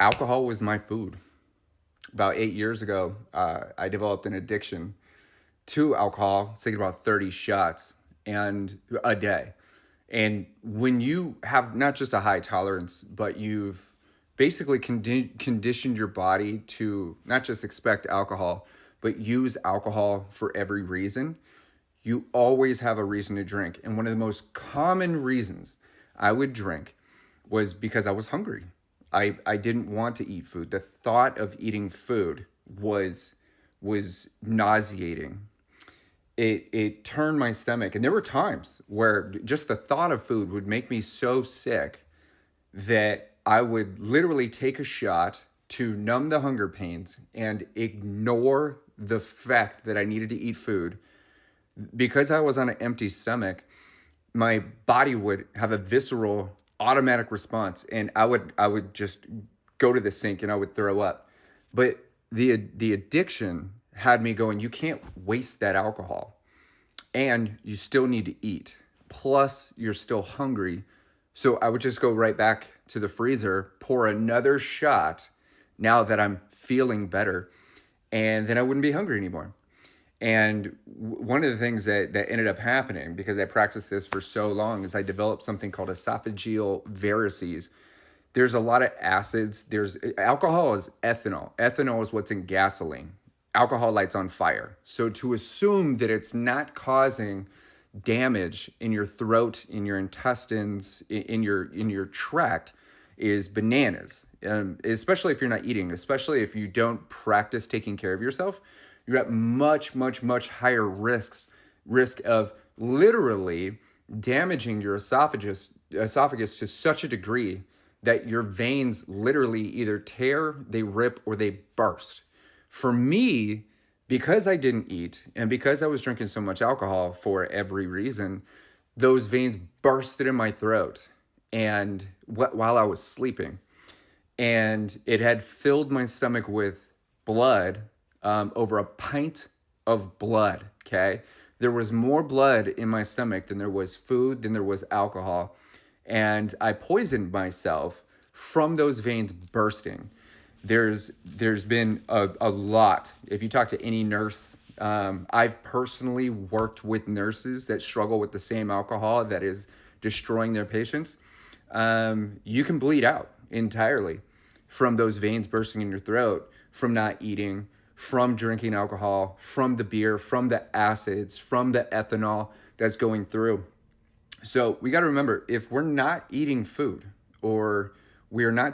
Alcohol was my food. About 8 years ago, I developed an addiction to alcohol. It's taking about 30 shots and a day. And when you have not just a high tolerance, but you've basically conditioned your body to not just expect alcohol, but use alcohol for every reason, you always have a reason to drink. And one of the most common reasons I would drink was because I was hungry. I didn't want to eat food. The thought of eating food was nauseating. It turned my stomach, and there were times where just the thought of food would make me so sick that I would literally take a shot to numb the hunger pains and ignore the fact that I needed to eat food. Because I was on an empty stomach, my body would have a visceral automatic response, and I would just go to the sink and I would throw up. But the addiction had me going, you can't waste that alcohol, and you still need to eat, plus you're still hungry. So I would just go right back to the freezer, pour another shot now that I'm feeling better, and then I wouldn't be hungry anymore. And one of the things that ended up happening, because I practiced this for so long, is I developed something called esophageal varices. There's a lot of acids. There's alcohol is ethanol. Ethanol is what's in gasoline. Alcohol lights on fire. So to assume that it's not causing damage in your throat, in your intestines, in your tract is bananas. Especially if you're not eating, especially if you don't practice taking care of yourself, you're at much, much, much higher risk of literally damaging your esophagus to such a degree that your veins literally either tear, they rip, or they burst. For me, because I didn't eat and because I was drinking so much alcohol for every reason, those veins bursted in my throat and while I was sleeping, and it had filled my stomach with blood, over a pint of blood. Okay, there was more blood in my stomach than there was food, than there was alcohol, and I poisoned myself from those veins bursting. There's been a lot. If you talk to any nurse, I've personally worked with nurses that struggle with the same alcohol that is destroying their patients. You can bleed out entirely from those veins bursting in your throat, from not eating, from drinking alcohol, from the beer, from the acids, from the ethanol that's going through. So we got to remember, if we're not eating food, or we are not